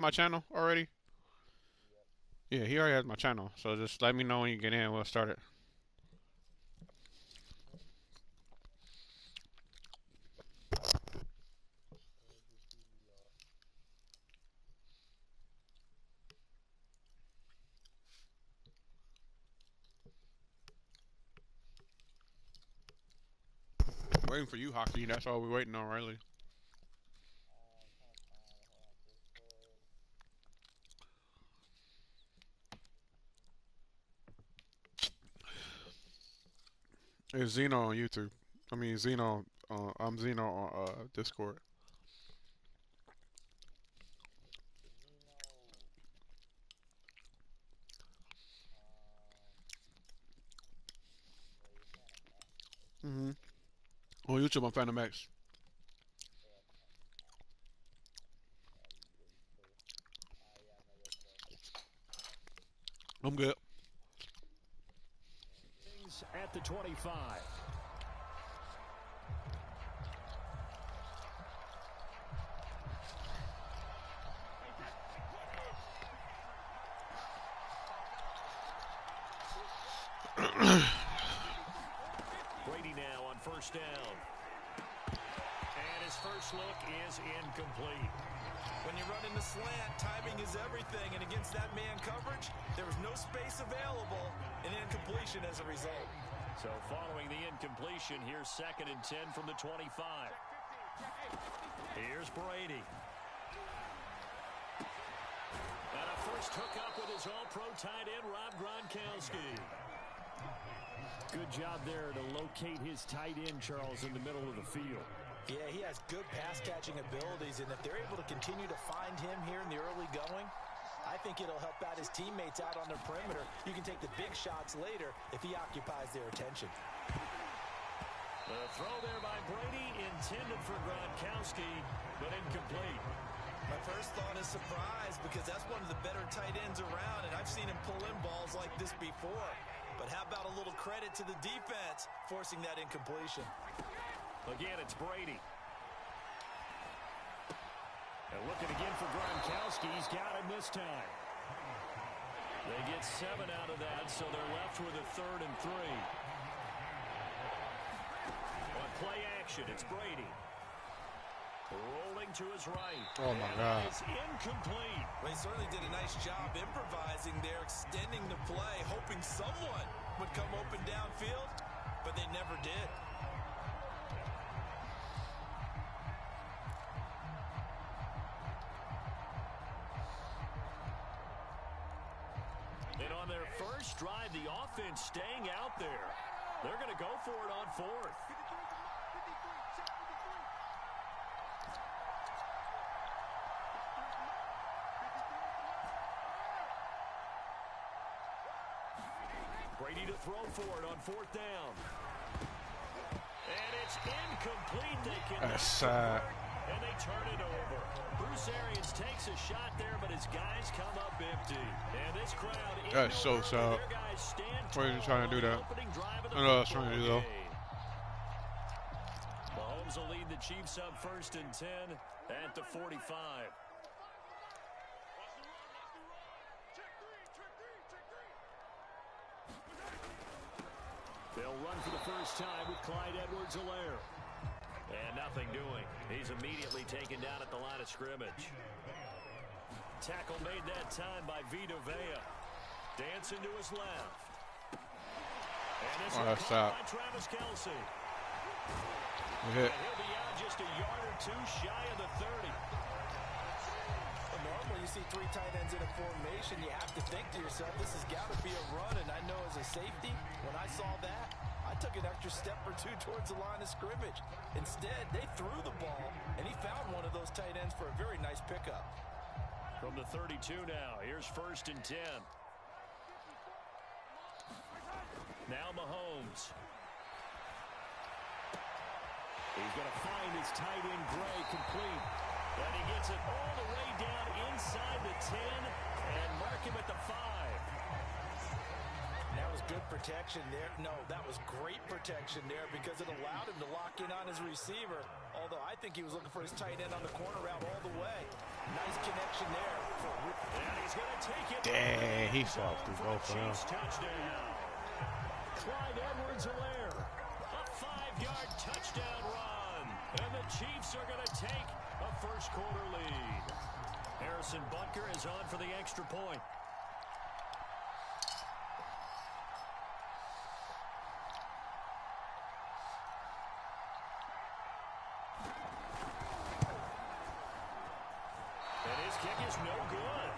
my channel already? Yeah, he already has my channel. So just let me know when you get in. We'll start it. Waiting for you, Hockey. That's all we're waiting on, really. It's Zeno on YouTube. I mean, Zeno. I'm Zeno on Discord. Mm-hmm. On YouTube, I'm Phantom X. I'm good. At the 25. Brady now on first down. And his first look is incomplete. When you run in the slant, timing is everything. And against that man coverage, there was no space available. An incompletion as a result. So following the incompletion, here's 2nd and 10 from the 25. Here's Brady. And a first hookup with his all-pro tight end, Rob Gronkowski. Good job there to locate his tight end, Charles, in the middle of the field. Yeah, he has good pass-catching abilities, and if they're able to continue to find him here in the early going, I think it'll help out his teammates out on their perimeter. You can take the big shots later if he occupies their attention. The throw there by Brady, intended for Gronkowski, but incomplete. My first thought is surprise, because that's one of the better tight ends around, and I've seen him pull in balls like this before. But how about a little credit to the defense forcing that incompletion? Again, it's Brady. And looking again for Gronkowski. He's got him this time. They get 7 out of that, so they're left with a 3rd and 3. On play action, it's Brady. Rolling to his right. Oh, my God. It's incomplete. Well, he certainly did a nice job improvising there, extending the play, hoping someone would come open downfield, but they never did. And on their first drive, the offense staying out there. They're going to go for it on 4th. Brady to throw for it on 4th down. And it's incomplete. They can That's sad. and they turn it over. Bruce Arians takes a shot there, but his guys come up empty. And this crowd, That's so sad. Why are you trying to do that? I know what I was trying to do, though. Mahomes will lead the Chiefs up 1st and 10 at the 45. They'll run for the first time with Clyde Edwards-Helaire. And nothing doing. He's immediately taken down at the line of scrimmage. Tackle made that time by Vita Vea. Dancing to his left. And this one caught by Travis Kelce. Hit. And he'll be out just a yard or two shy of the 30. Well, normally you see 3 tight ends in a formation, you have to think to yourself, this has got to be a run, and I know as a safety, when I saw that, I took an extra step or 2 towards the line of scrimmage. Instead, they threw the ball, and he found one of those tight ends for a very nice pickup. From the 32 now, here's 1st and 10. Now Mahomes. He's going to find his tight end Gray complete. And he gets it all the way down inside the 10 and mark him at the 5. That was good protection there. No, that was great protection there because it allowed him to lock in on his receiver. Although I think he was looking for his tight end on the corner route all the way. Nice connection there. And he's going to take it. Dang, he fought through both of them. Touchdown. Clyde Edwards-Helaire, a 5-yard touchdown run. And the Chiefs are going to take a first-quarter lead. Harrison Butker is on for the extra point. And his kick is no good.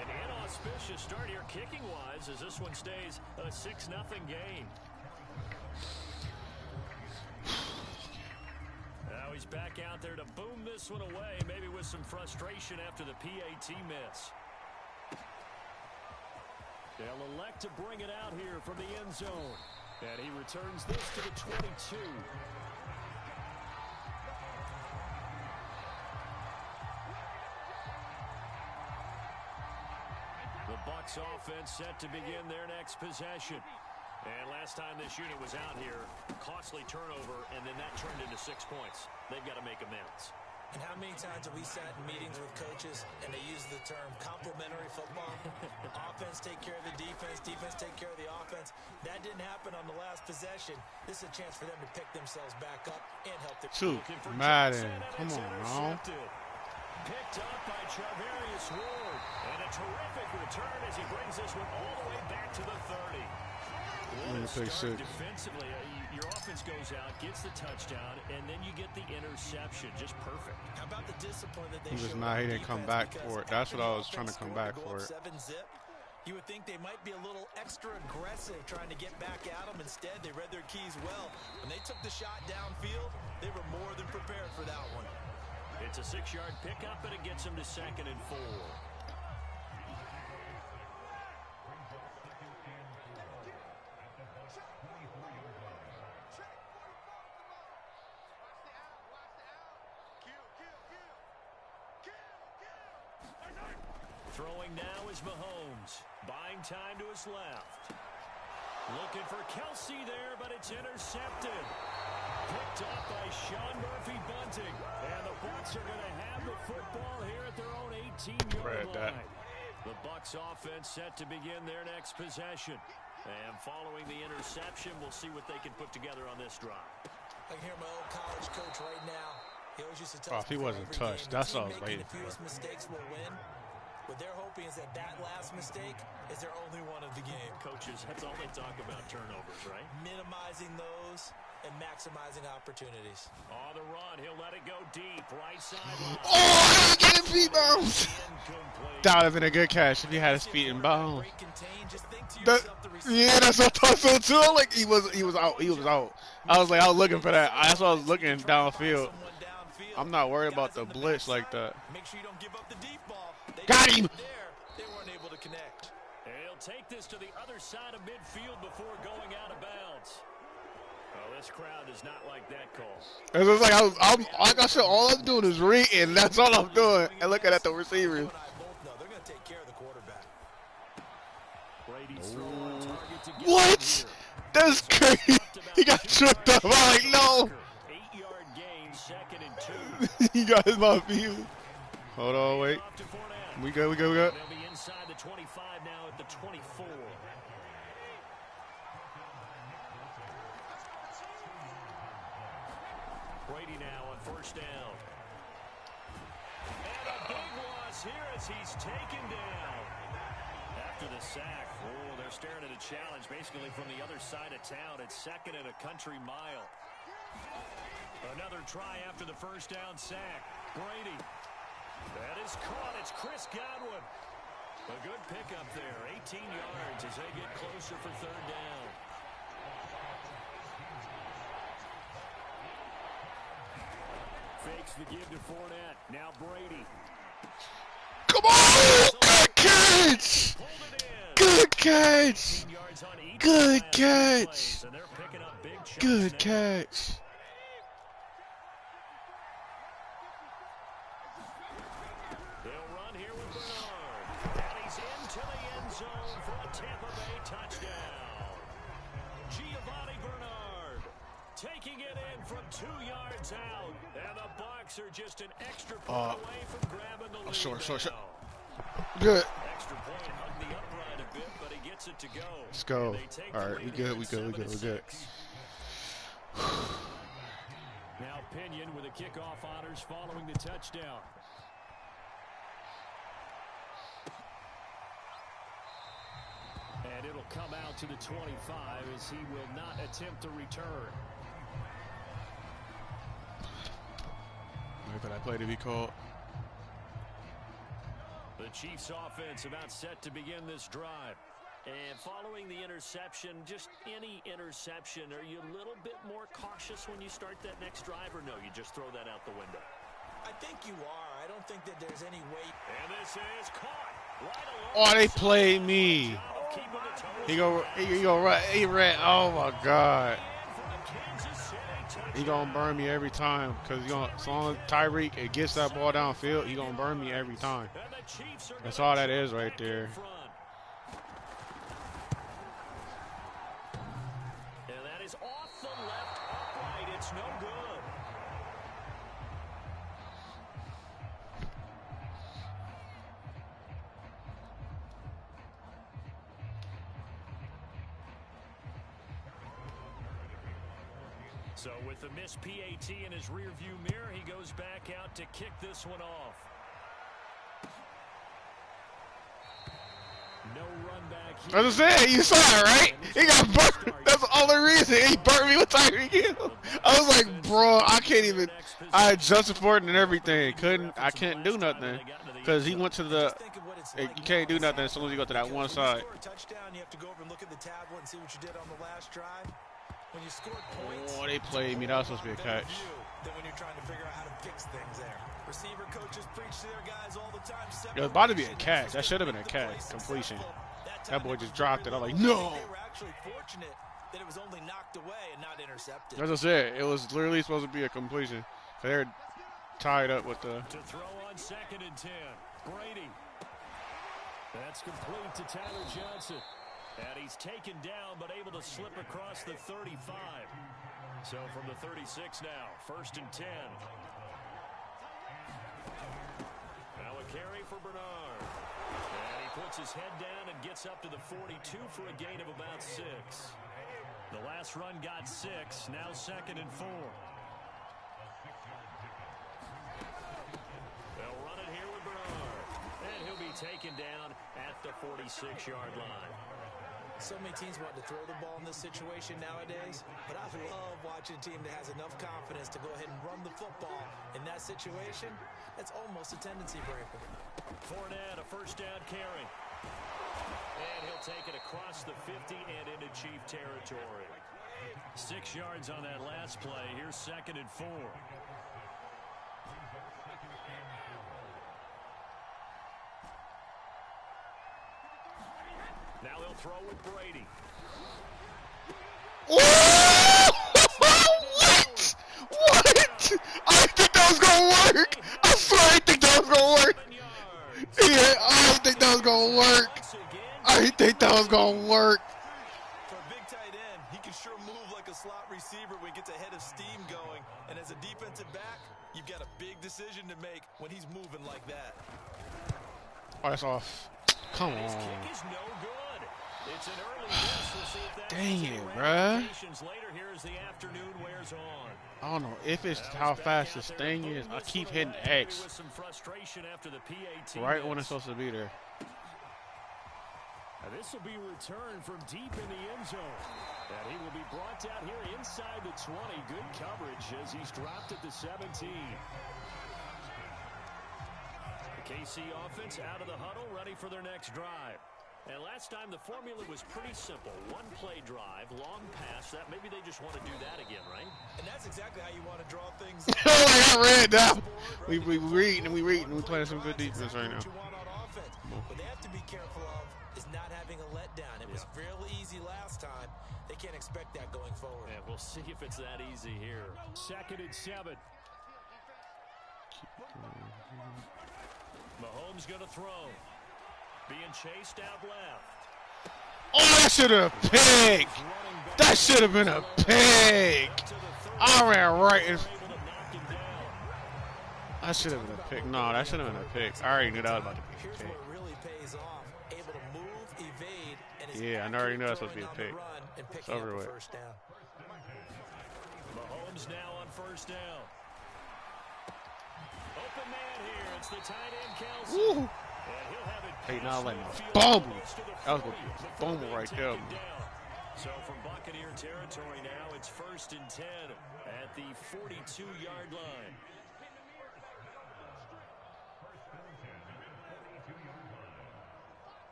An inauspicious start here kicking-wise as this one stays a 6-0 game. Now he's back out there to boom this one away, maybe with some frustration after the PAT miss. They'll elect to bring it out here from the end zone. And he returns this to the 22. The Bucs offense set to begin their next possession. And last time this unit was out here, costly turnover, and then that turned into 6 points. They've got to make amends. And how many times have we sat in meetings with coaches and they use the term complementary football? Offense take care of the defense, defense take care of the offense. That didn't happen on the last possession. This is a chance for them to pick themselves back up and help their Shoot, Madden, come on, bro. Picked up by Charvarius Ward. And a terrific return as he brings this one all the way back to the 30. What a start defensively. Your offense goes out, gets the touchdown, and then you get the interception. Just perfect. How about the discipline that they He didn't come back for it. That's what I was trying to come back for it. 7-zip. You would think they might be a little extra aggressive trying to get back at them. Instead, they read their keys well. When they took the shot downfield, they were more than prepared for that one. It's a 6-yard pickup, and it gets them to 2nd and 4. Throwing now is Mahomes. Buying time to his left. Looking for Kelsey there, but it's intercepted. Picked up by Sean Murphy-Bunting. And the Bucs are going to have the football here at their own 18-yard line. The Bucs offense set to begin their next possession. And following the interception, we'll see what they can put together on this drive. I can hear my old college coach right now. He always used to tell us he wasn't touched. That's what I was waiting for. The fewest mistakes will win. What they're hoping is that last mistake is their only one of the game. Coaches, that's all they talk about, turnovers, right? Minimizing those and maximizing opportunities. On the run, he'll let it go deep, right side. Oh, I didn't get his feet bounce. That would have been a good catch if he had his feet in bounds. Yeah, that's what I thought so too. Like he was out. He was out. I was looking for that. That's why I was looking downfield. I'm not worried about the blitz like that. Make sure you don't give up the deep ball. Got him. They weren't able to connect. And he'll take this to the other side of midfield before going out of bounds. Oh, this crowd does not like that call. It was like I'm like I said, all I'm doing is reading. That's all I'm doing, and looking at the receivers. They're going to take care of the quarterback. Brady's throwing target to get What? That's crazy. He got tripped up. I'm like, no. 8-yard gain, 2nd and 2. He got his mouthpiece. Hold on, wait. We good. They'll be inside the 25 now at the 24. Brady now on 1st down. And a big loss here as he's taken down. After the sack, they're staring at a challenge basically from the other side of town. It's 2nd and a country mile. Another try after the 1st down sack. Brady. That is caught. It's Chris Godwin. A good pickup there. 18 yards as they get closer for 3rd down. Fakes the give to Fournette. Now Brady. Come on! Good catch! Good catch! Good catch! Good catch! They'll run here with Bernard. And he's into the end zone for a Tampa Bay touchdown. 2 yards out, and the Bucs are just an extra point away from grabbing the lead. Short. Now. Good. Extra point hung the upright a bit, but he gets it to go. Let's go. All right, we good. Now Pinion with a kickoff honors following the touchdown. And it'll come out to the 25 as he will not attempt to return. Wait for that play to be called. The Chiefs offense about set to begin this drive. And following the interception, just any interception, are you a little bit more cautious when you start that next drive, or no, you just throw that out the window? I think you are. I don't think that there's any way. And this is caught. Right Oh, they played me. He go right. He ran. Oh my God. He gonna burn me every time because as long as Tyreek gets that ball downfield, he gonna burn me every time. That's all that is right there. And that is off the left upright. It's no good. So with the missed PAT in his rearview mirror, he goes back out to kick this one off. No run back here. As I said, you saw it, right? He got burnt. That's the only reason he burnt me with Tyreek Hill. I was like, bro, I can't even. I adjusted for it and everything. I can't do nothing because he went to the. You can't do nothing as soon as you go to that one side. Touchdown, you have to go over and look at the tablet and see what you did on the last drive. When you scored points, oh, they played me. That was supposed to be a catch. Then when you're trying to figure out how to fix things there. Receiver coaches preach to their guys all the time. It was about to be a catch. That should have been a catch. Completion. That boy just dropped it. I'm like, no. They were actually fortunate that it was only knocked away and not intercepted. As I said, it was literally supposed to be a completion. They're tied up with the. To throw on 2nd and 10. Brady. That's complete to Tyler Johnson. And he's taken down, but able to slip across the 35. So from the 36 now, 1st and 10. Now a carry for Bernard. And he puts his head down and gets up to the 42 for a gain of about 6. The last run got 6, now 2nd and 4. They'll run it here with Bernard. And he'll be taken down at the 46-yard line. So many teams want to throw the ball in this situation nowadays, but I love watching a team that has enough confidence to go ahead and run the football. In that situation, that's almost a tendency breaker. Fournette, a 1st down carry. And he'll take it across the 50 and into Chief territory. 6 yards on that last play. Here's 2nd and 4. Now they'll throw with Brady. What? What? I didn't think that was going to work. I swear I didn't think that was going to work. Yeah, I didn't think that was going to work. I didn't think that was going to work. For a big tight end, he can sure move like a slot receiver when he gets a head of steam going. And as a defensive back, you've got a big decision to make when he's moving like that. Oh, that's off. Come on. Kick is no good. It's an early miss. We'll see if that dang it, bruh. Later here as the afternoon wears on. I don't know if it's how fast this thing is. I keep hitting X right when it's supposed to be there. This will be returned from deep in the end zone. And he will be brought down here inside the 20. Good coverage as he's dropped at the 17. The KC offense out of the huddle, ready for their next drive. And last time the formula was pretty simple. One play drive, long pass. That maybe they just want to do that again, right? And that's exactly how you want to draw things. I read that. We reading and we playing some good defense right now. What they have to be careful of is not having a letdown. It was fairly easy last time. They can't expect that going forward. Yeah, we'll see if it's that easy here. 2nd and 7. Mahomes going to throw. Being chased out left. Oh, that should have picked. That should have been a pig. I ran right in. Able to knock him down. That should have been a pick. No, that should have been a pick. I already knew that was about to be Here's a pick. where it really pays off. Able to move, evade, and is Yeah, I already knew that was supposed to be a accurate pick. throwing on the run and It's picking up over a with. first down. Mahomes now on first down. Open man here. It's the tight end, Kelsey. Woo! And he'll have it Hey, now let me past midfield, bumble. close to the That was 40 a before bumble being right there. taken down. So from Buccaneer territory now, it's 1st and 10 at the 42-yard line.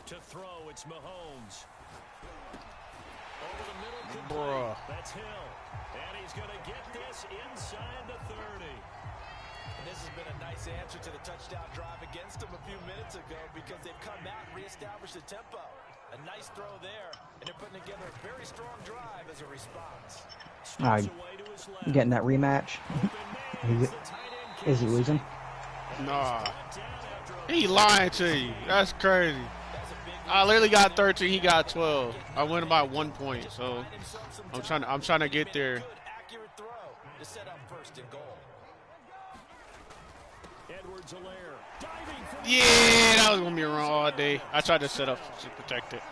To throw, it's Mahomes. Over the middle, complete. Bruh. That's Hill. And he's going to get this inside the 30. And this has been a nice answer to the touchdown drive against them a few minutes ago because they've come out and reestablished the tempo. A nice throw there, and they're putting together a very strong drive as a response. All right, getting that rematch. Is he losing? Nah. He lying to you. That's crazy. I literally got 13. He got 12. I went by 1 point. So I'm trying to get there. Good, accurate throw to set up first and goal. Edwards-Helaire diving for the Yeah, that was gonna be a run all day. I tried to set up to protect it.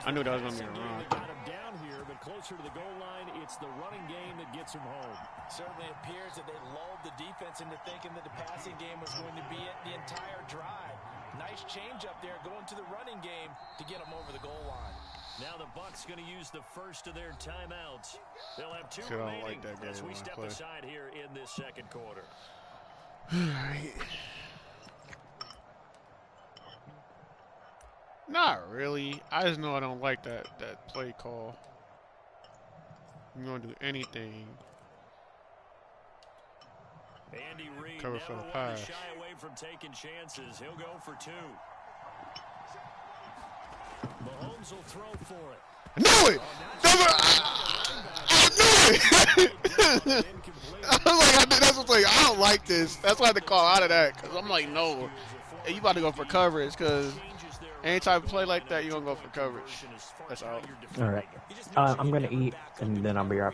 I knew that was gonna be a run. Got him down here, but closer to the goal line, it's the running game that gets him home. Certainly appears that they lulled the defense into thinking that the passing game was going to be it the entire drive. Nice change up there going to the running game to get them over the goal line. Now the Bucs going to use the first of their timeouts. They'll have two See, I don't remaining like that game as we when I step play. aside here in this second quarter. Not really. I just know I don't like that play call. You gonna do anything? Andy Reid Cover never for the wanted pass. to shy away from taking chances. He'll go for two. Mahomes will throw for it. I knew it. I knew it. I was like, that's what's like. I don't like this. That's why I had to call out of that because I'm like, no, hey, you about to go for coverage because any type of play like that, you gonna go for coverage. That's all. All right. I'm gonna eat and then I'll be right.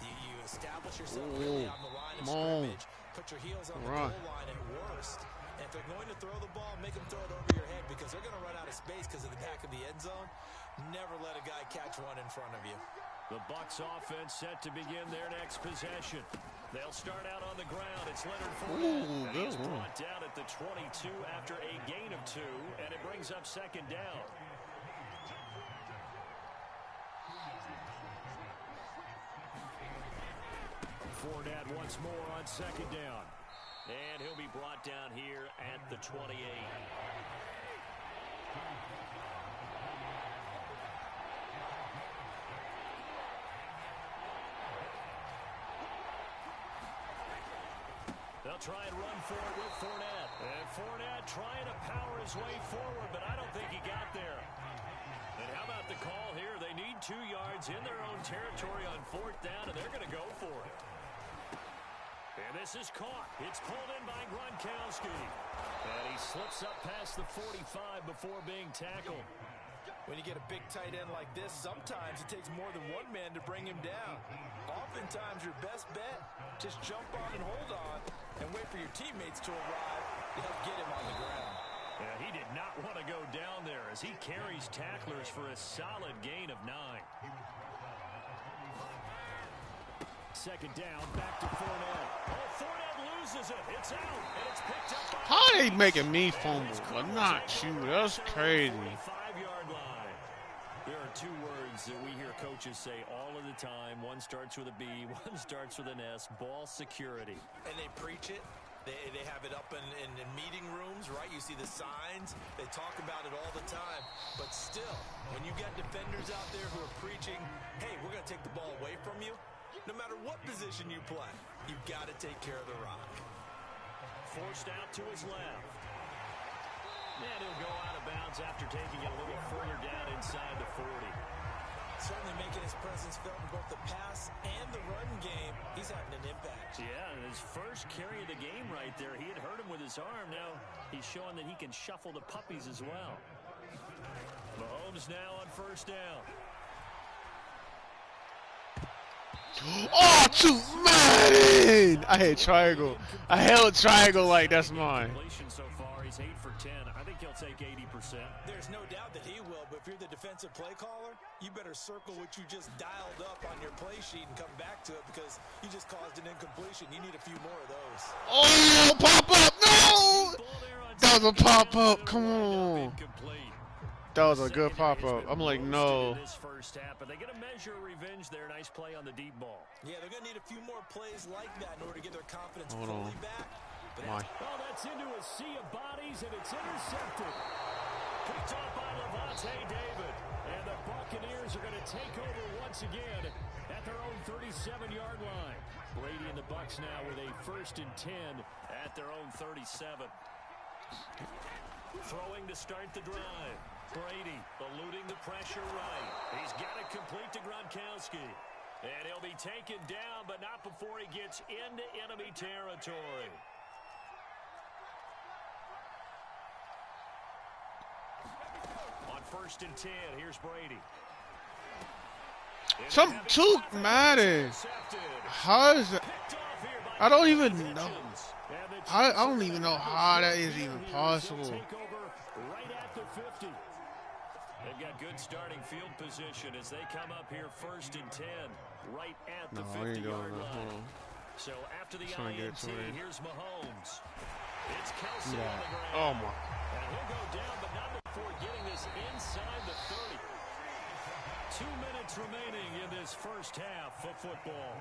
You establish yourself Ooh, really on the line of come on. scrimmage. Put your heels on the Run. goal line at worst. And if they're going to throw the ball, make them throw it over your head because they're going to run out of space because of the back of the end zone. Never let a guy catch one in front of you. The Bucs offense set to begin their next possession. They'll start out on the ground. It's Leonard Fournette. Ooh, And he's good one. brought down at the 22 after a gain of 2, and it brings up second down. Fournette once more on second down. And he'll be brought down here at the 28. They'll try and run for it with Fournette. And Fournette trying to power his way forward, but I don't think he got there. And how about the call here? They need 2 yards in their own territory on 4th down, and they're going to go for it. And this is caught. It's pulled in by Gronkowski. And he slips up past the 45 before being tackled. When you get a big tight end like this, sometimes it takes more than one man to bring him down. Oftentimes, your best bet, just jump on and hold on and wait for your teammates to arrive to help get him on the ground. Yeah, he did not want to go down there as he carries tacklers for a solid gain of 9. Second down, back to Fournette. Oh, Fournette loses it. It's out, and it's picked up by... How they making me fumble, but not you? That's crazy. 45-yard line. There are 2 words that we hear coaches say all of the time. One starts with a B, one starts with an S. Ball security. And they preach it. They have it up in meeting rooms, right? You see the signs. They talk about it all the time. But still, when you got defenders out there who are preaching, hey, we're going to take the ball away from you, no matter what position you play, you've got to take care of the rock. Forced out to his left. And he'll go out of bounds after taking it a little further down inside the 40. Certainly making his presence felt in both the pass and the run game. He's having an impact. Yeah, his first carry of the game right there. He had hurt him with his arm. Now he's showing that he can shuffle the puppies as well. Mahomes now on first down. Oh, too Madden! I hit triangle. I held triangle like that's mine. So far, he's 8 for 10. I think he'll take 80%. There's no doubt that he will, but if you're the defensive play caller, you better circle what you just dialed up on your play sheet and come back to it because you just caused an incompletion. You need a few more of those. Oh, pop up! No! That was a pop up. Come on. That was a good pop up. I'm like, no. This first half, but they get a measure of revenge there. Nice play on the deep ball. Yeah, they're going to need a few more plays like that in order to get their confidence Hold fully on. back. My. Oh, that's into a sea of bodies, and it's intercepted. Picked off by Levante David. And the Buccaneers are going to take over once again at their own 37-yard line. Brady and the Bucs now with a 1st and 10 at their own 37. Throwing to start the drive. Brady eluding the pressure right. He's got it complete to Gronkowski. And he'll be taken down, but not before he gets into enemy territory. On 1st and 10, here's Brady. Too Madden. How is that? I don't even know. I don't even know how that is even possible. Right at the 50. They've got good starting field position as they come up here 1st and 10, right at the 50-yard line. So after the INT, here's Mahomes. It's Kelsey on the ground. Oh my. And he'll go down, but not before getting this inside the 30. 2 minutes remaining in this first half of football.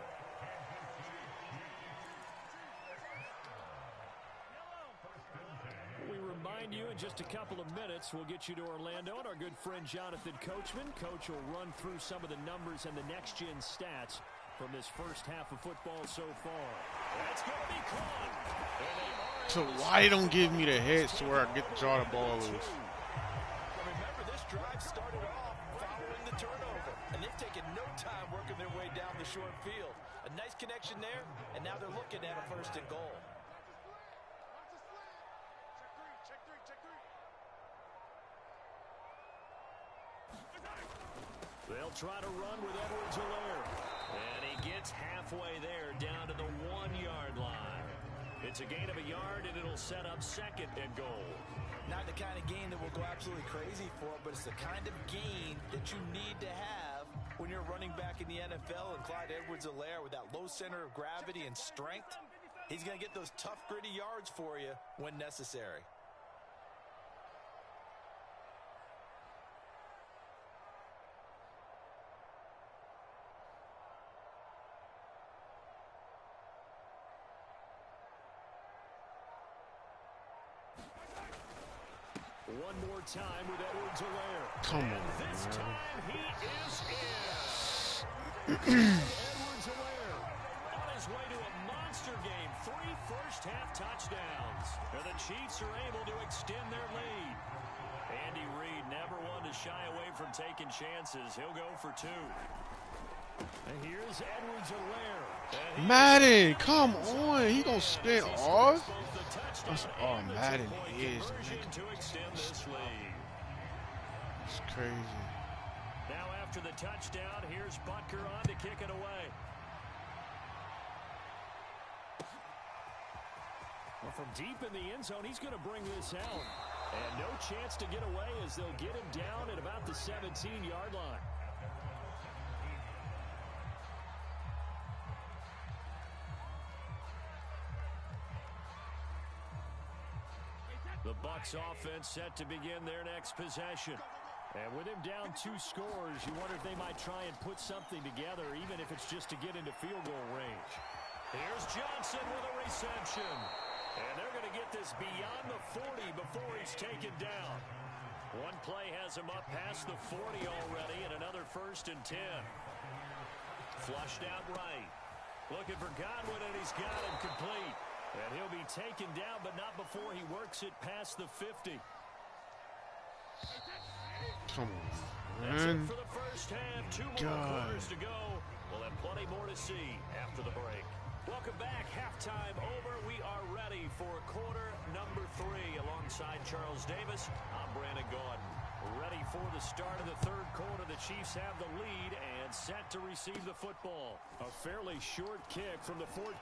We remind you in just a couple of minutes, we'll get you to Orlando and our good friend Jonathan Coachman. Coach will run through some of the numbers and the next-gen stats from this first half of football so far. That's going to be caught. So why don't give me the hits to where I get to draw the ball loose? Remember, this drive started off following the turnover, and they've taken no time working their way down the short field. A nice connection there, and now they're looking at a 1st and goal. They'll try to run with Edwards-Helaire. And he gets halfway there down to the 1-yard line. It's a gain of a yard, and it'll set up 2nd and goal. Not the kind of gain that we'll go absolutely crazy for, but it's the kind of gain that you need to have when you're running back in the NFL. And Clyde Edwards-Helaire, with that low center of gravity and strength, he's going to get those tough, gritty yards for you when necessary. One more time with Edwards-Helaire. Come on, This man. time he is in. Edwards-Helaire on his way to a monster game. 3 first-half touchdowns. And the Chiefs are able to extend their lead. Andy Reid never one to shy away from taking chances. He'll go for 2. And here's Edwards-Helaire. Madden, come on. He gonna spin off? Oh, Madden is. To extend this lead. It's crazy. Now after the touchdown, here's Butker on to kick it away. Well, from deep in the end zone, he's going to bring this out. And no chance to get away as they'll get him down at about the 17-yard line. The Bucs offense set to begin their next possession. And with him down 2 scores, you wonder if they might try and put something together, even if it's just to get into field goal range. Here's Johnson with a reception. And they're going to get this beyond the 40 before he's taken down. One play has him up past the 40 already, and another 1st and 10. Flushed out right. Looking for Godwin, and he's got him complete. And he'll be taken down, but not before he works it past the 50. Come on, That's it man. for the first half. 2 more quarters to go. We'll have plenty more to see after the break. Welcome back. Halftime over. We are ready for quarter number 3. Alongside Charles Davis, I'm Brandon Gaudin. Ready for the start of the third quarter. The Chiefs have the lead and set to receive the football. A fairly short kick from the 14.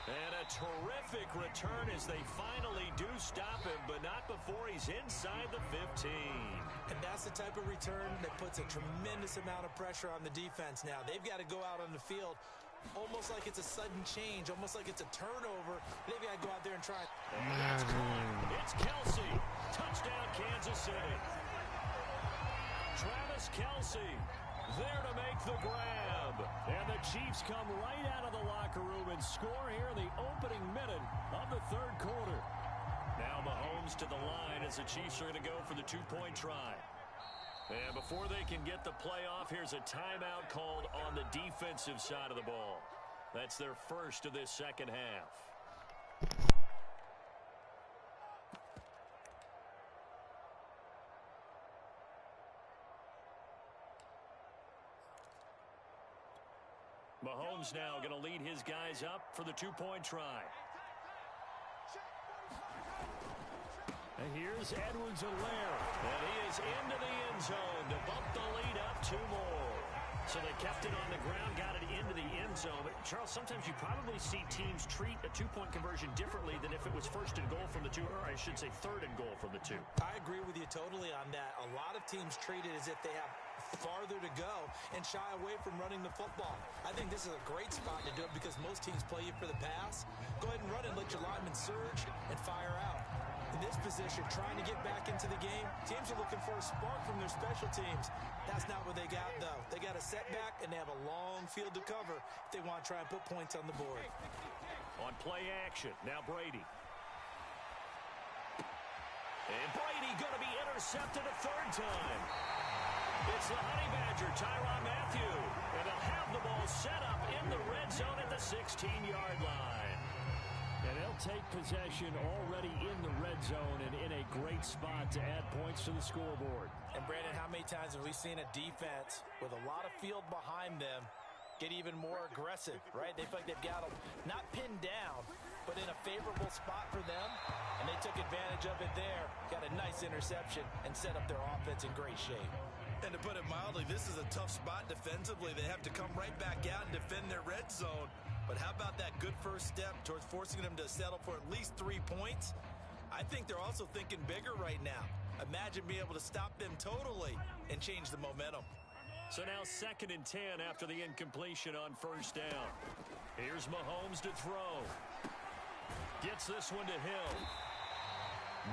And a terrific return as they finally do stop him, but not before he's inside the 15. And that's the type of return that puts a tremendous amount of pressure on the defense now. They've got to go out on the field almost like it's a sudden change, almost like it's a turnover. They've got to go out there and try it. It's Kelce. Touchdown, Kansas City. Travis Kelce there to make the grab. And the Chiefs come right out of the locker room and score here in the opening minute of the third quarter. Now Mahomes to the line as the Chiefs are going to go for the two-point try. And before they can get the play off, here's a timeout called on the defensive side of the ball. That's their first of this second half. Mahomes now going to lead his guys up for the two-point try. And here's Edwards-Helaire. And he is into the end zone to bump the lead up 2 more. So they kept it on the ground, got it into the end zone. But, Charles, sometimes you probably see teams treat a two-point conversion differently than if it was first and goal from the 2, or I should say third and goal from the 2. I agree with you totally on that. A lot of teams treat it as if they have farther to go and shy away from running the football. I think this is a great spot to do it because most teams play you for the pass. Go ahead and run and let your linemen surge and fire out. In this position, trying to get back into the game, teams are looking for a spark from their special teams. That's not what they got, though. They got a setback, and they have a long field to cover if they want to try and put points on the board. On play action, now Brady. And Brady going to be intercepted a third time. It's the Honey Badger, Tyrann Mathieu. And they'll have the ball set up in the red zone at the 16-yard line. And they'll take possession already in the red zone and in a great spot to add points to the scoreboard. And, Brandon, how many times have we seen a defense with a lot of field behind them get even more aggressive, right? They feel like they've got them not pinned down, but in a favorable spot for them, and they took advantage of it there, got a nice interception, and set up their offense in great shape. And to put it mildly, this is a tough spot defensively. They have to come right back out and defend their red zone. But how about that good first step towards forcing them to settle for at least 3 points? I think they're also thinking bigger right now. Imagine being able to stop them totally and change the momentum. So now 2nd and 10 after the incompletion on first down. Here's Mahomes to throw. Gets this one to Hill.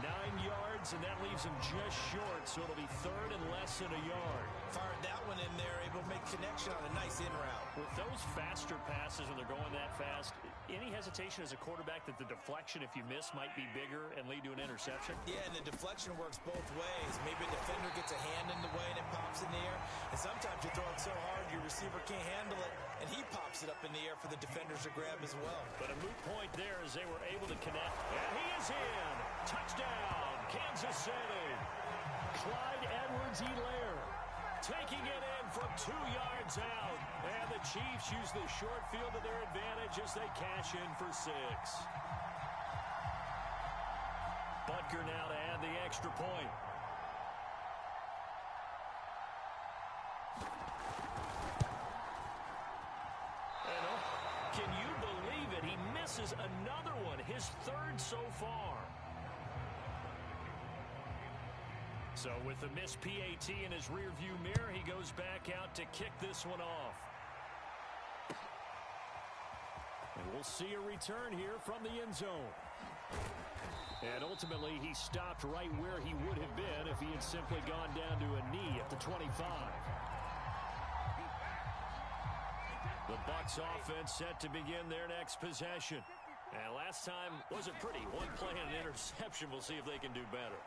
9 yards, and that leaves him just short, so it'll be third and less than a yard. Fired that one in there, able to make connection on a nice in route. With those faster passes, and they're going that fast, any hesitation as a quarterback that the deflection, if you miss, might be bigger and lead to an interception? Yeah, and the deflection works both ways. Maybe a defender gets a hand in the way and it pops in the air. And sometimes you throw it so hard your receiver can't handle it, and he pops it up in the air for the defenders to grab as well. But a moot point there as they were able to connect. And he is in. Touchdown, Kansas City. Clyde Edwards-Helaire taking it in from 2 yards out. And the Chiefs use the short field to their advantage as they cash in for 6. Butker now to add the extra point. And can you believe it? He misses another one, his 3rd so far. So with the missed PAT in his rearview mirror, he goes back out to kick this one off. And we'll see a return here from the end zone. And ultimately, he stopped right where he would have been if he had simply gone down to a knee at the 25. The Bucs offense set to begin their next possession. And last time wasn't pretty. One play and an interception. We'll see if they can do better.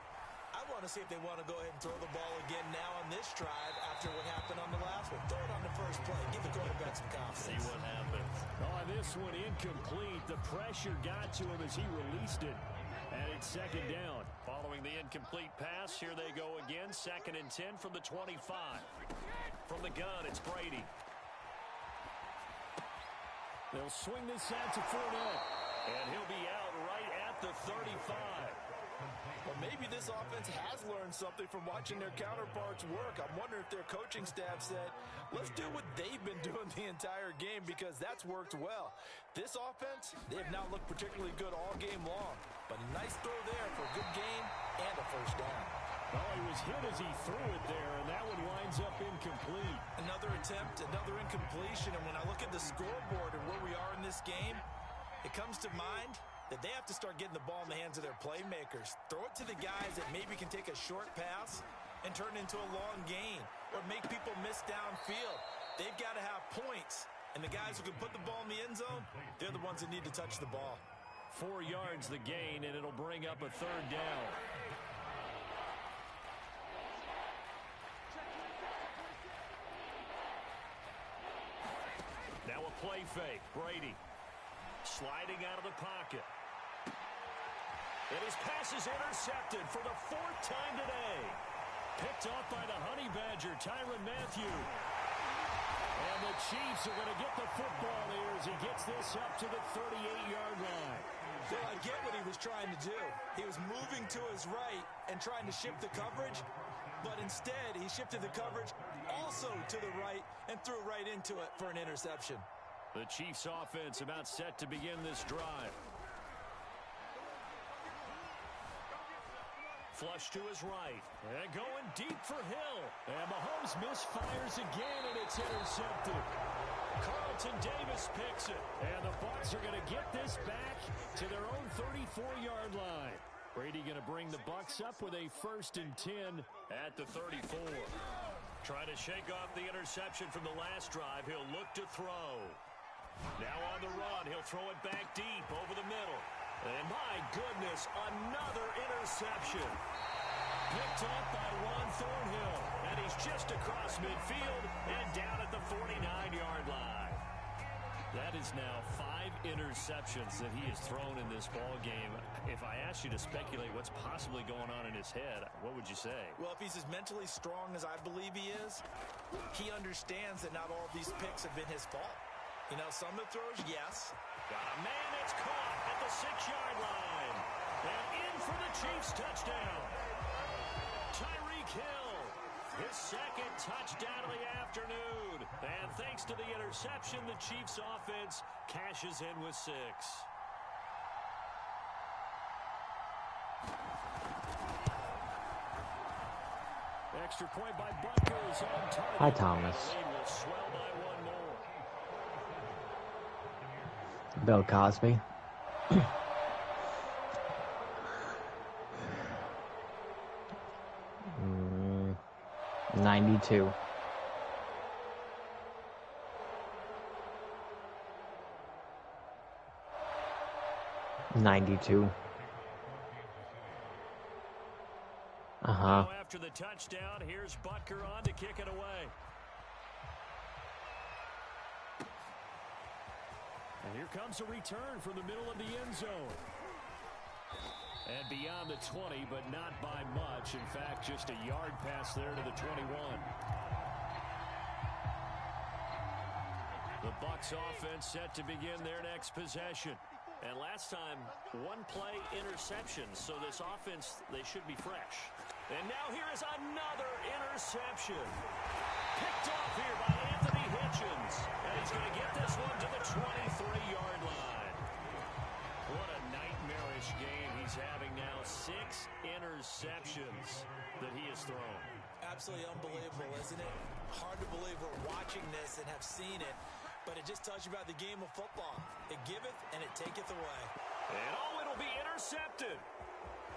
I want to see if they want to go ahead and throw the ball again now on this drive after what happened on the last one. Throw it on the first play. Give the quarterback some confidence. See what happens. On this one, incomplete. The pressure got to him as he released it. And it's 2nd down. Following the incomplete pass, here they go again. 2nd and 10 from the 25. From the gun, it's Brady. They'll swing this out to Fournette. And he'll be out right at the 35. Well, maybe this offense has learned something from watching their counterparts work. I'm wondering if their coaching staff said, let's do what they've been doing the entire game, because that's worked well. This offense, they have not looked particularly good all game long. But a nice throw there for a good gain and a first down. Well, he was hit as he threw it there, and that one winds up incomplete. Another attempt, another incompletion, and when I look at the scoreboard and where we are in this game, it comes to mind that they have to start getting the ball in the hands of their playmakers. Throw it to the guys that maybe can take a short pass and turn it into a long gain or make people miss downfield. They've got to have points, and the guys who can put the ball in the end zone, they're the ones that need to touch the ball. 4 yards the gain, and it'll bring up a third down. Now a play fake. Brady sliding out of the pocket. And his pass is intercepted for the 4th time today. Picked off by the Honey Badger, Tyrann Mathieu. And the Chiefs are going to get the football here as he gets this up to the 38-yard line. Well, I get what he was trying to do. He was moving to his right and trying to shift the coverage, but instead he shifted the coverage also to the right and threw right into it for an interception. The Chiefs offense about set to begin this drive. Flush to his right. And going deep for Hill. And Mahomes misfires again, and it's intercepted. Carlton Davis picks it. And the Bucs are going to get this back to their own 34-yard line. Brady going to bring the Bucs up with a 1st and 10 at the 34. Trying to shake off the interception from the last drive. He'll look to throw. Now on the run. He'll throw it back deep over the middle. And my goodness, another interception. Picked up by Juan Thornhill. And he's just across midfield and down at the 49-yard line. That is now 5 interceptions that he has thrown in this ball game. If I asked you to speculate what's possibly going on in his head, what would you say? Well, if he's as mentally strong as I believe he is, he understands that not all of these picks have been his fault. You know, some of the throws, yes. Got a man that's caught at the 6-yard line. And in for the Chiefs touchdown. Tyreek Hill, his 2nd touchdown of the afternoon. And thanks to the interception, the Chiefs offense cashes in with 6. Extra point by Butker is on target. Hi, Thomas. Will swell by 1 more. Bill Cosby. 92. Now after the touchdown, here's Butker on to kick it away. And here comes a return from the middle of the end zone. And beyond the 20, but not by much. In fact, just a yard pass there to the 21. The Bucs offense set to begin their next possession. And last time, 1-play interception. So this offense, they should be fresh. And now here is another interception. Picked off here by Anthony Hitchens. And he's going to get this one to the 23-yard line. What a nightmarish game he's having now. 6 interceptions that he has thrown. Absolutely unbelievable, isn't it? Hard to believe we're watching this and have seen it. But it just tells you about the game of football. It giveth and it taketh away. And it'll be intercepted.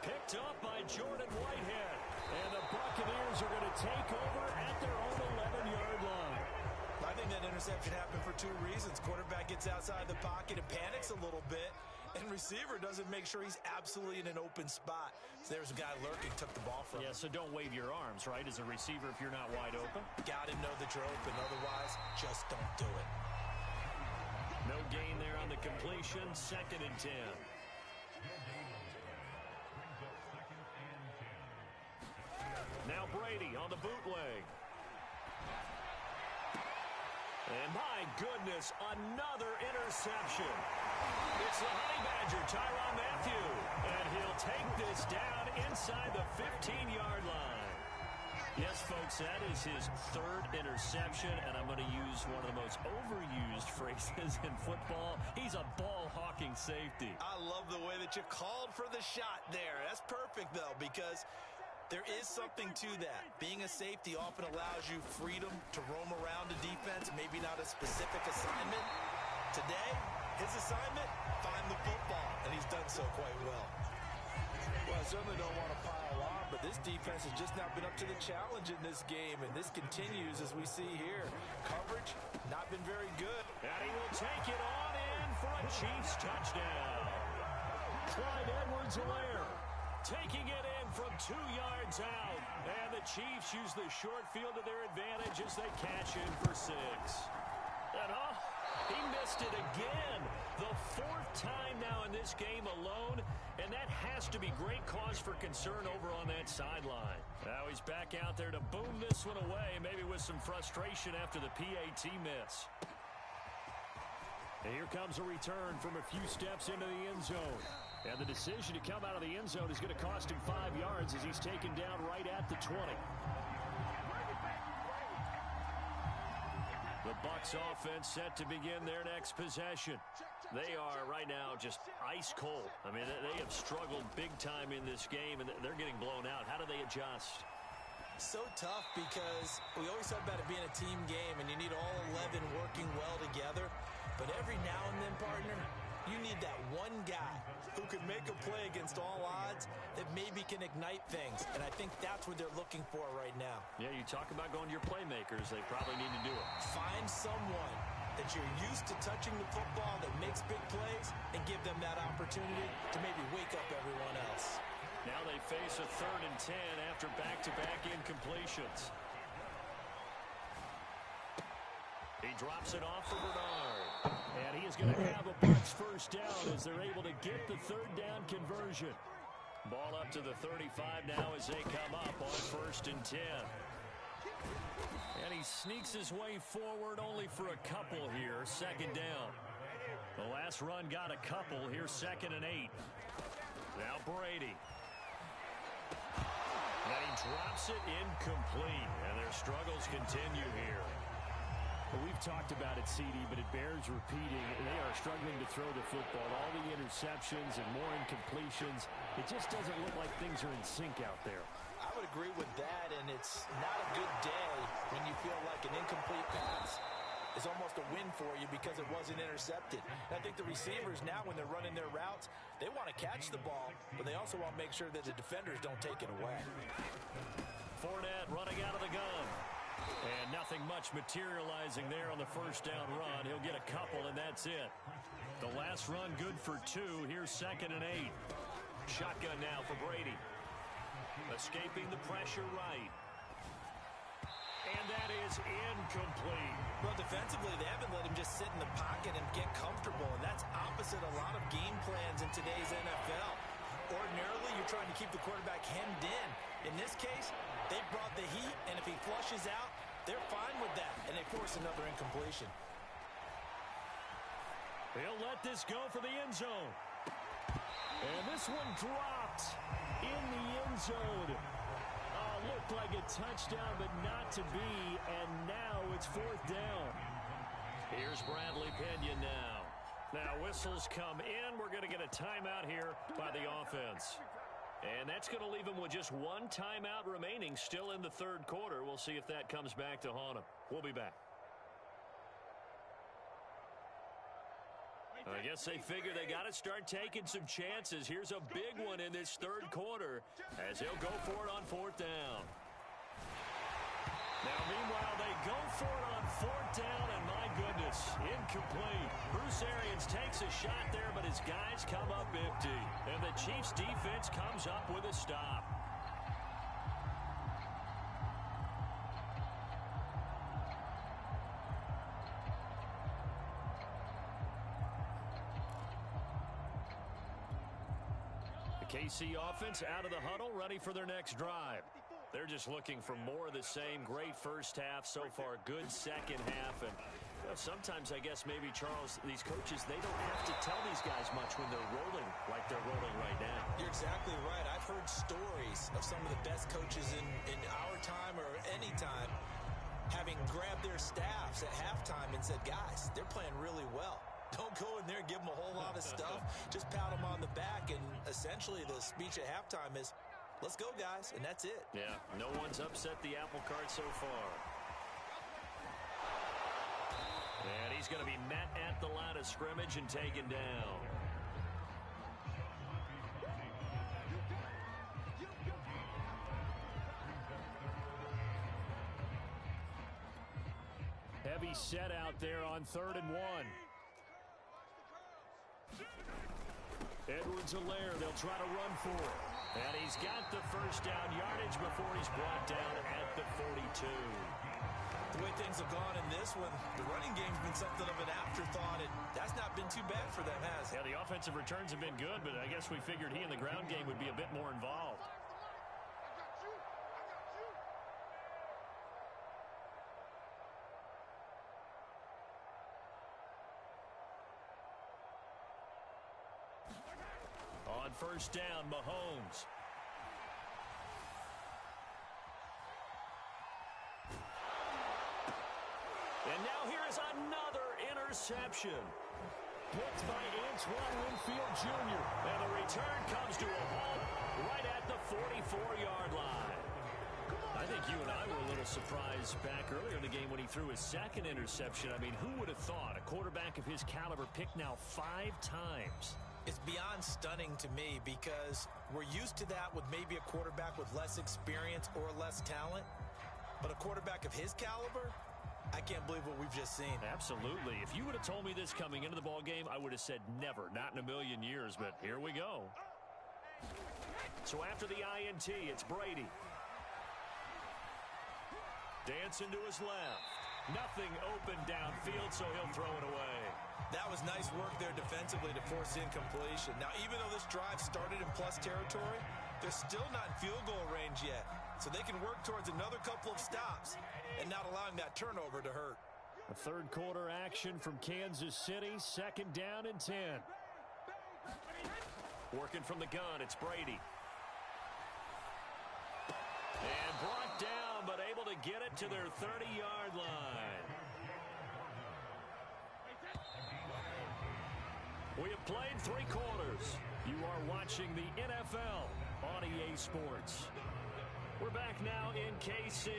Picked up by Jordan Whitehead. And the Buccaneers are going to take over at their own 11-yard line. I think that interception happened for 2 reasons. Quarterback gets outside the pocket and panics a little bit. And receiver doesn't make sure he's absolutely in an open spot. So there's a guy lurking, took the ball from him. Yeah, so don't wave your arms, right, as a receiver if you're not wide open. Got to know that you're open. Otherwise, just don't do it. No gain there on the completion. 2nd and 10. Now Brady on the bootleg. And my goodness, another interception. It's the Honey Badger, Tyrann Mathieu. And he'll take this down inside the 15-yard line. Yes, folks, that is his third interception, and I'm going to use one of the most overused phrases in football. He's a ball-hawking safety. I love the way that you called for the shot there. That's perfect, though, because there is something to that. Being a safety often allows you freedom to roam around the defense, maybe not a specific assignment. Today, his assignment, find the football, and he's done so quite well. Well, I certainly don't want to pile on, but this defense has just not been up to the challenge in this game, and this continues as we see here. Coverage, not been very good. And he will take it on in for a Chiefs touchdown. Clyde Edwards-Helaire taking it in from 2 yards out. And the Chiefs use the short field to their advantage as they cash in for 6. And he missed it again. The 4th time now in this game alone, and that has to be great cause for concern over on that sideline. Now he's back out there to boom this one away, maybe with some frustration after the PAT miss. And here comes a return from a few steps into the end zone. And the decision to come out of the end zone is going to cost him 5 yards as he's taken down right at the 20. The Bucs offense set to begin their next possession. They are right now just ice cold. I mean, they have struggled big time in this game, and they're getting blown out. How do they adjust? So tough because we always talk about it being a team game, and you need all 11 working well together. But every now and then, partner, you need that one guy who can make a play against all odds that maybe can ignite things. And I think that's what they're looking for right now. Yeah, you talk about going to your playmakers. They probably need to do it. Find someone that you're used to touching the football that makes big plays and give them that opportunity to maybe wake up everyone else. Now they face a 3rd and 10 after back-to-back incompletions. He drops it off for Bernard. And he is going to have a Bucs first down as they're able to get the 3rd down conversion. Ball up to the 35 now as they come up on 1st and 10. And he sneaks his way forward only for a couple here, 2nd down. The last run got a couple. Here's 2nd and 8. Now Brady. And he drops it incomplete. And their struggles continue here. Well, we've talked about it, CD, but it bears repeating. They are struggling to throw the football. All the interceptions and more incompletions. It just doesn't look like things are in sync out there. I would agree with that, and it's not a good day when you feel like an incomplete pass is almost a win for you because it wasn't intercepted. And I think the receivers now, when they're running their routes, they want to catch the ball, but they also want to make sure that the defenders don't take it away. Fournette running out of the gun. And nothing much materializing there on the 1st down run. He'll get a couple, and that's it. The last run good for 2. Here's 2nd and 8. Shotgun now for Brady. Escaping the pressure right. And that is incomplete. Well, defensively, they haven't let him just sit in the pocket and get comfortable, and that's opposite a lot of game plans in today's NFL. Ordinarily, you're trying to keep the quarterback hemmed in. In this case, they brought the heat, and if he flushes out, they're fine with that, and they force another incompletion. He'll let this go for the end zone. And this one dropped in the end zone. Looked like a touchdown, but not to be, and now it's 4th down. Here's Bradley Pinion now. Now whistles come in. We're going to get a timeout here by the offense. And that's going to leave him with just 1 timeout remaining still in the 3rd quarter. We'll see if that comes back to haunt him. We'll be back. I guess they figure they got to start taking some chances. Here's a big one in this 3rd quarter as he'll go for it on 4th down. Now, meanwhile, they go for it on 4th down, and my goodness, incomplete. Bruce Arians takes a shot there, but his guys come up empty. And the Chiefs' defense comes up with a stop. KC offense out of the huddle, ready for their next drive. They're just looking for more of the same. Great first half so far, good second half, and Well, sometimes, I guess, maybe, Charles, these coaches, they don't have to tell these guys much when they're rolling like they're rolling right now. You're exactly right. I've heard stories of some of the best coaches in our time or any time having grabbed their staffs at halftime and said, guys, they're playing really well. Don't go in there and give them a whole lot of stuff. Just pat them on the back, and essentially the speech at halftime is, let's go, guys, and that's it. Yeah, no one's upset the apple cart so far. And he's going to be met at the line of scrimmage and taken down. Heavy set out there on 3rd and 1. Edwards-Helaire, they'll try to run for it. And he's got the first down yardage before he's brought down at the 42. The way things have gone in this one, the running game's been something of an afterthought, and that's not been too bad for them, has it? Yeah, the offensive returns have been good, but I guess we figured he in the ground game would be a bit more involved. On first down, Mahomes. And now here is another interception. Picked by Antoine Winfield Jr. And the return comes to a halt right at the 44-yard line. I think you and I were a little surprised back earlier in the game when he threw his second interception. I mean, who would have thought a quarterback of his caliber picked now 5 times? It's beyond stunning to me because we're used to that with maybe a quarterback with less experience or less talent. But a quarterback of his caliber, I can't believe what we've just seen. Absolutely. If you would have told me this coming into the ball game, I would have said never, not in a million years, but here we go. So after the INT, it's Brady. Dancing to his left. Nothing open downfield, so he'll throw it away. That was nice work there defensively to force incompletion. Now, even though this drive started in plus territory, they're still not in field goal range yet. So they can work towards another couple of stops and not allowing that turnover to hurt. A third quarter action from Kansas City. 2nd down and 10. Working from the gun, it's Brady. And brought down, but able to get it to their 30-yard line. We have played 3 quarters. You are watching the NFL on EA Sports. We're back now in KC.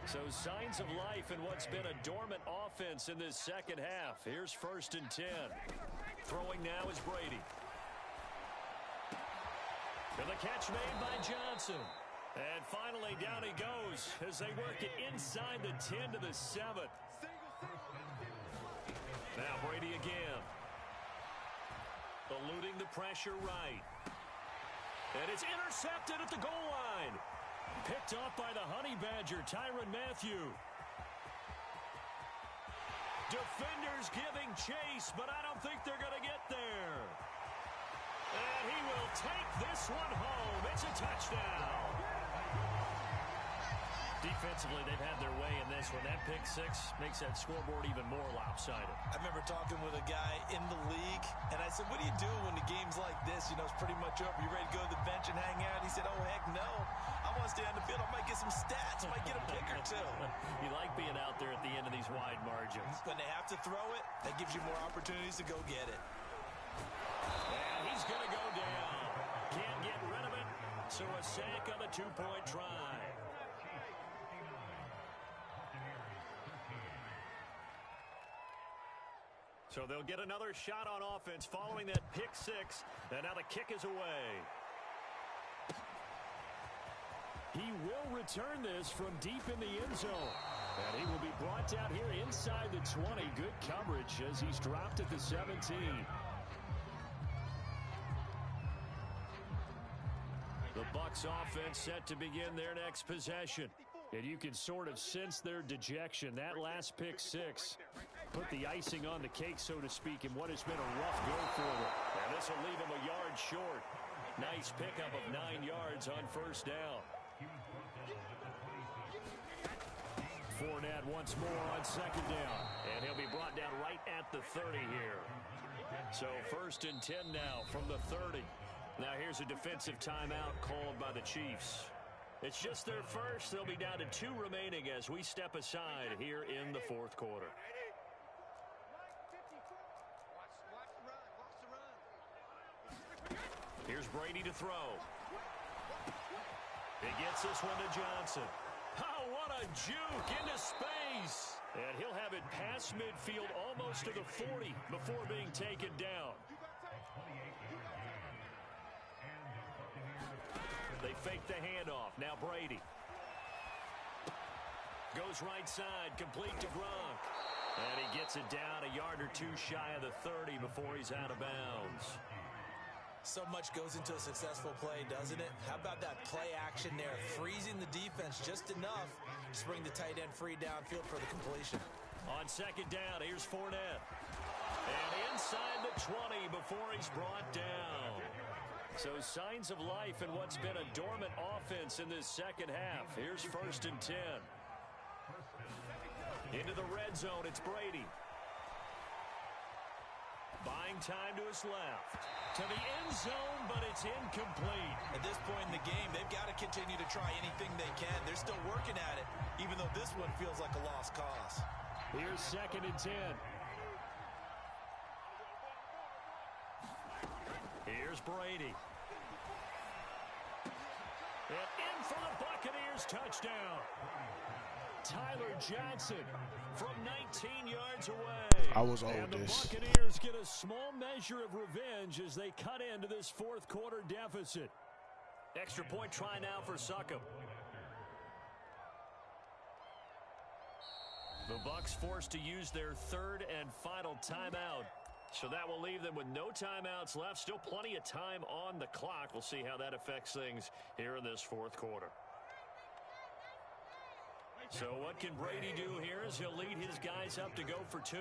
So signs of life in what's been a dormant offense in this second half. Here's 1st and 10. Throwing now is Brady. And the catch made by Johnson. And finally down he goes as they work it inside the 10 to the 7. Now Brady again. Eluding the pressure right. And it's intercepted at the goal line. Picked off by the Honey Badger, Tyrann Mathieu. Defenders giving chase, but I don't think they're going to get there. And he will take this one home. It's a touchdown. Defensively, they've had their way in this one. That pick 6 makes that scoreboard even more lopsided. I remember talking with a guy in the league, and I said, what do you do when the game's like this? You know, it's pretty much over. You ready to go to the bench and hang out? He said, oh, heck no. I want to stay on the field. I might get some stats. I might get a pick or 2. You like being out there at the end of these wide margins. When they have to throw it, that gives you more opportunities to go get it. And he's going to go down. Can't get rid of it. So a sack on the 2-point try. So they'll get another shot on offense following that pick 6. And now the kick is away. He will return this from deep in the end zone. And he will be brought down here inside the 20. Good coverage as he's dropped at the 17. The Bucs offense set to begin their next possession. And you can sort of sense their dejection. That last pick 6 put the icing on the cake, so to speak, in what has been a rough go for them. And this will leave them a yard short. Nice pickup of 9 yards on first down. Fournette once more on second down. And he'll be brought down right at the 30 here. So 1st and 10 now from the 30. Now here's a defensive timeout called by the Chiefs. It's just their first. They'll be down to 2 remaining as we step aside here in the 4th quarter. Here's Brady to throw. He gets this one to Johnson. Oh, what a juke into space. And he'll have it past midfield almost to the 40 before being taken down. They fake the handoff. Now Brady. Goes right side, complete to Gronk. And he gets it down a yard or 2 shy of the 30 before he's out of bounds. So much goes into a successful play, doesn't it? How about that play action there? Freezing the defense just enough to bring the tight end free downfield for the completion. On second down, here's Fournette. And inside the 20 before he's brought down. So signs of life in what's been a dormant offense in this second half. Here's 1st and 10. Into the red zone, it's Brady. Buying time to his left. To the end zone, but it's incomplete. At this point in the game, they've got to continue to try anything they can. They're still working at it, even though this one feels like a lost cause. Here's 2nd and 10. Here's Brady. And in for the Buccaneers touchdown. Tyler Johnson from 19 yards away. I was old and the this. Buccaneers get a small measure of revenge as they cut into this 4th quarter deficit. Extra point try now for Succop. The Bucs forced to use their 3rd and final timeout. So that will leave them with no timeouts left. Still plenty of time on the clock. We'll see how that affects things here in this 4th quarter. So what can Brady do here as he'll lead his guys up to go for 2.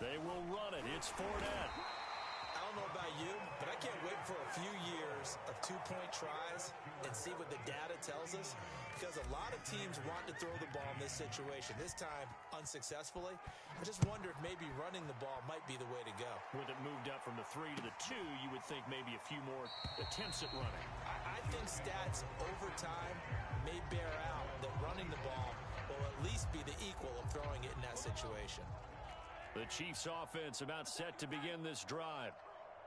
They will run it. It's Fournette. I don't know about you, but I can't wait for a few years of 2-point tries and see what the data tells us, because a lot of teams want to throw the ball in this situation, this time unsuccessfully. I just wonder if maybe running the ball might be the way to go. With it moved up from the 3 to the 2, you would think maybe a few more attempts at running. I think stats over time may bear out that running the ball will at least be the equal of throwing it in that situation. The Chiefs offense about set to begin this drive.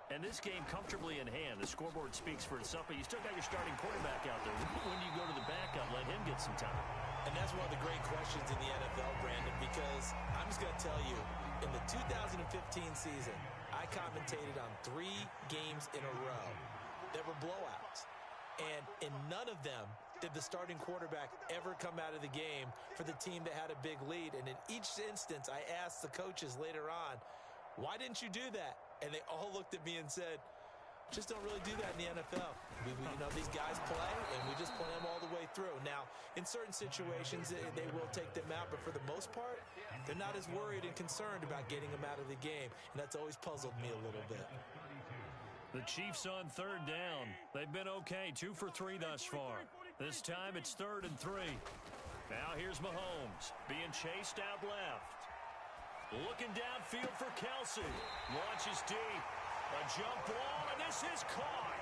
And this game comfortably in hand. The scoreboard speaks for itself, but you still got your starting quarterback out there. When do you go to the backup, let him get some time? And that's one of the great questions in the NFL, Brandon, because I'm just going to tell you, in the 2015 season, I commentated on 3 games in a row that were blowouts. And in none of them did the starting quarterback ever come out of the game for the team that had a big lead. And in each instance, I asked the coaches later on, why didn't you do that? And they all looked at me and said, just don't really do that in the NFL. You know, these guys play, and we just play them all the way through. Now, in certain situations, they will take them out, but for the most part, they're not as worried and concerned about getting them out of the game, and that's always puzzled me a little bit. The Chiefs on 3rd down. They've been okay, 2 for 3 thus far. This time it's 3rd and 3. Now here's Mahomes being chased out left. Looking downfield for Kelsey. Launches deep. A jump ball, and this is caught.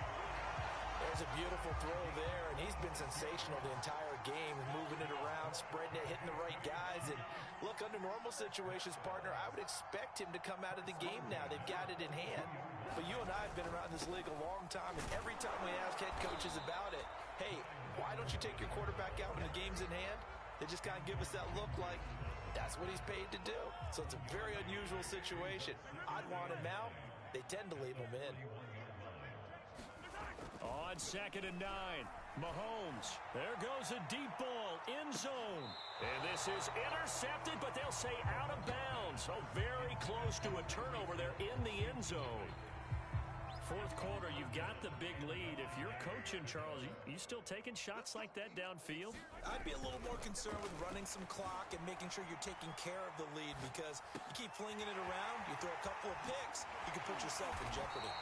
There's a beautiful throw there, and he's been sensational the entire game, moving it around, spreading it, hitting the right guys. And look, under normal situations, partner, I would expect him to come out of the game now. They've got it in hand. But you and I have been around this league a long time, and every time we ask head coaches about it, hey, why don't you take your quarterback out when the game's in hand? They just kind of give us that look like that's what he's paid to do. So it's a very unusual situation. I'd want him out. They tend to leave him in. On 2nd and 9, Mahomes. There goes a deep ball, end zone. And this is intercepted, but they'll say out of bounds. Oh, very close to a turnover there in the end zone. 4th quarter, you've got the big lead. If you're coaching, Charles, you still taking shots like that downfield? I'd be a little more concerned with running some clock and making sure you're taking care of the lead, because you keep flinging it around, you throw a couple of picks, you can put yourself in jeopardy.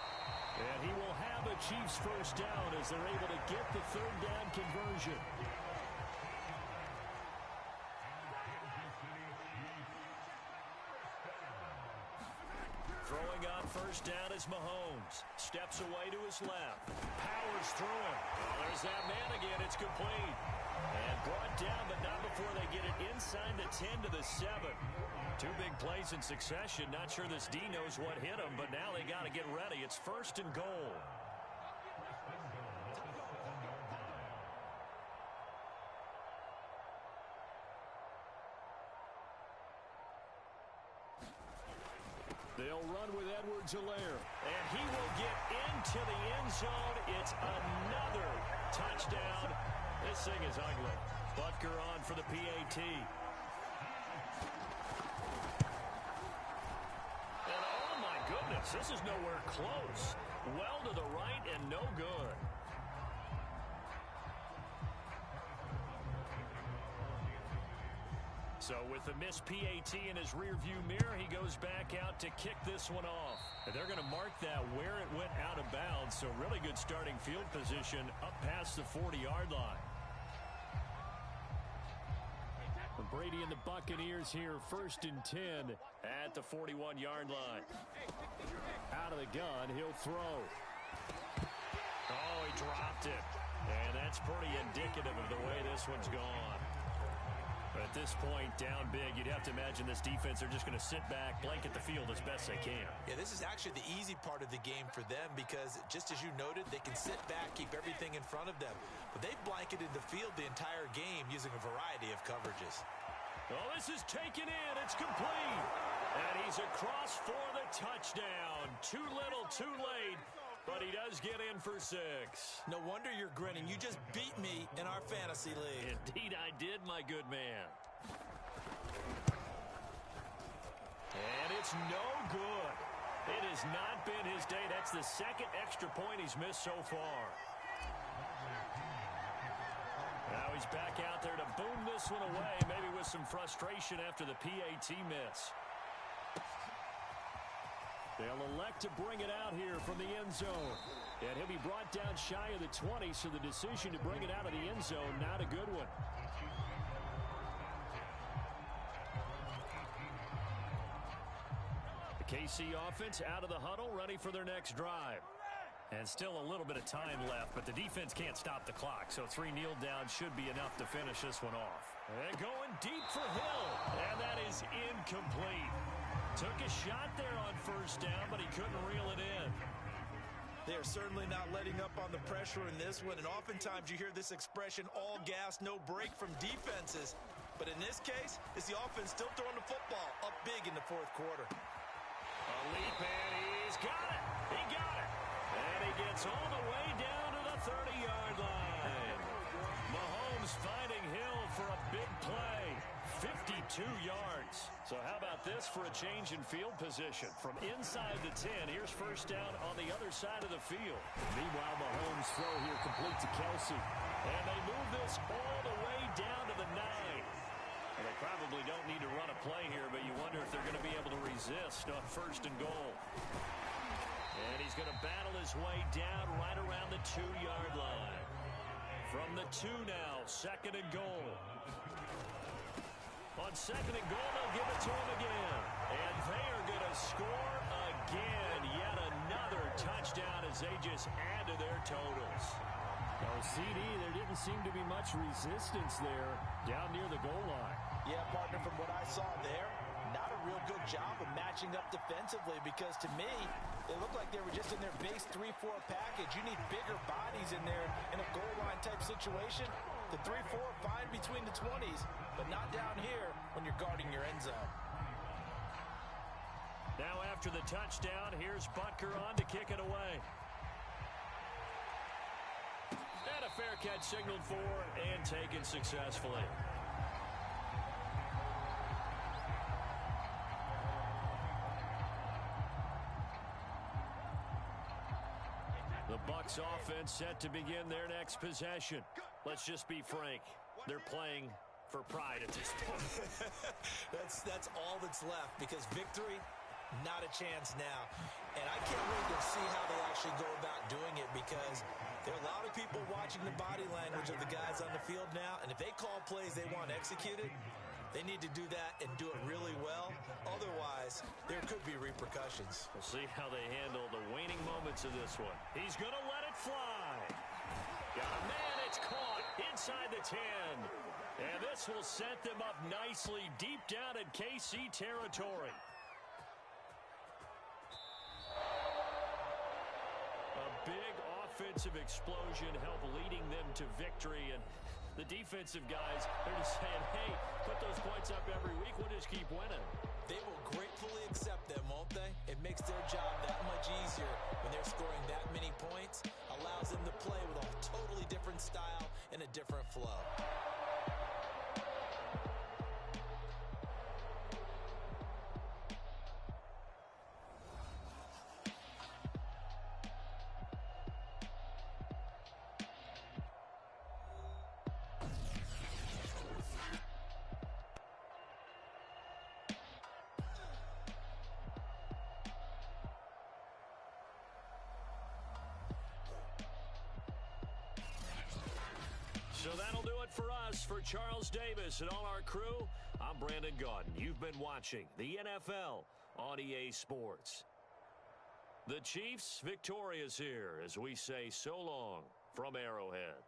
And he will have a Chiefs 1st down as they're able to get the 3rd down conversion. on first down is Mahomes. Steps away to his left. Powers through him. Well, there's that man again. It's complete. And brought down, but not before they get it inside the 10 to the 7. Two big plays in succession. Not sure this D knows what hit him, but now they got to get ready. It's first and goal. They'll run with Edwards-Helaire. And he will get into the end zone. It's another touchdown. This thing is ugly. Butker on for the PAT. And oh my goodness, this is nowhere close. Well to the right and no good. So with the missed PAT in his rearview mirror, he goes back out to kick this one off. And they're going to mark that where it went out of bounds. So really good starting field position up past the 40-yard line. Brady and the Buccaneers here, first and 10 at the 41-yard line. Out of the gun, he'll throw. Oh, he dropped it. And that's pretty indicative of the way this one's gone. But at this point, down big, you'd have to imagine this defense are just going to sit back, blanket the field as best they can. Yeah, this is actually the easy part of the game for them because, just as you noted, they can sit back, keep everything in front of them. But they've blanketed the field the entire game using a variety of coverages. Well, this is taken in. It's complete. And he's across for the touchdown. Too little, too late. But he does get in for 6. No wonder you're grinning. You just beat me in our fantasy league. Indeed I did, my good man. And it's no good. It has not been his day. That's the second extra point he's missed so far. Now he's back out there to boom this one away, maybe with some frustration after the PAT miss. They'll elect to bring it out here from the end zone. And he'll be brought down shy of the 20, so the decision to bring it out of the end zone, not a good one. The KC offense out of the huddle, ready for their next drive. And still a little bit of time left, but the defense can't stop the clock, so 3 kneel downs should be enough to finish this one off. And going deep for Hill, and that is incomplete. Took a shot there on first down, but he couldn't reel it in. They are certainly not letting up on the pressure in this one, and oftentimes you hear this expression, all gas, no break from defenses. But in this case, it's the offense still throwing the football up big in the fourth quarter. A leap, and he's got it. He got it. And he gets all the way down to the 30-yard line. Mahomes finding Hill for a big play. 52 yards. So how about this for a change in field position? From inside the 10, here's first down on the other side of the field. Meanwhile, Mahomes' throw here complete to Kelsey. And they move this all the way down to the 9. Well, they probably don't need to run a play here, but you wonder if they're going to be able to resist on first and goal. And he's going to battle his way down right around the 2-yard line. From the 2 now, second and goal. On second and goal, they'll give it to him again. And they are going to score again. Yet another touchdown as they just add to their totals. Now, CD, there didn't seem to be much resistance there down near the goal line. Yeah, partner, from what I saw there, not a real good job of matching up defensively because to me, it looked like they were just in their base 3-4 package. You need bigger bodies in there in a goal line type situation. The 3-4 fine between the 20s, but not down here when you're guarding your end zone. Now after the touchdown, here's Butker on to kick it away. And a fair catch signaled for and taken successfully. The Bucs offense set to begin their next possession. Let's just be frank. They're playing for pride at this point. That's all that's left because victory, not a chance now. And I can't wait to see how they actually go about doing it because there are a lot of people watching the body language of the guys on the field now. And if they call plays they want executed, they need to do that and do it really well. Otherwise, there could could be repercussions. We'll see how they handle the waning moments of this one. He's going to let it fly. Got a man, it's caught inside the 10. And this will set them up nicely deep down in KC territory. A big offensive explosion helped leading them to victory. And the defensive guys, they're just saying, hey, put those points up every week. We'll just keep winning. They will gratefully accept them, won't they? It makes their job that much easier when they're scoring that many points. Allows them to play with a totally different style and a different flow. So that'll do it for us. For Charles Davis and all our crew, I'm Brandon Gaudin. You've been watching the NFL on EA Sports. The Chiefs victorious here as we say so long from Arrowhead.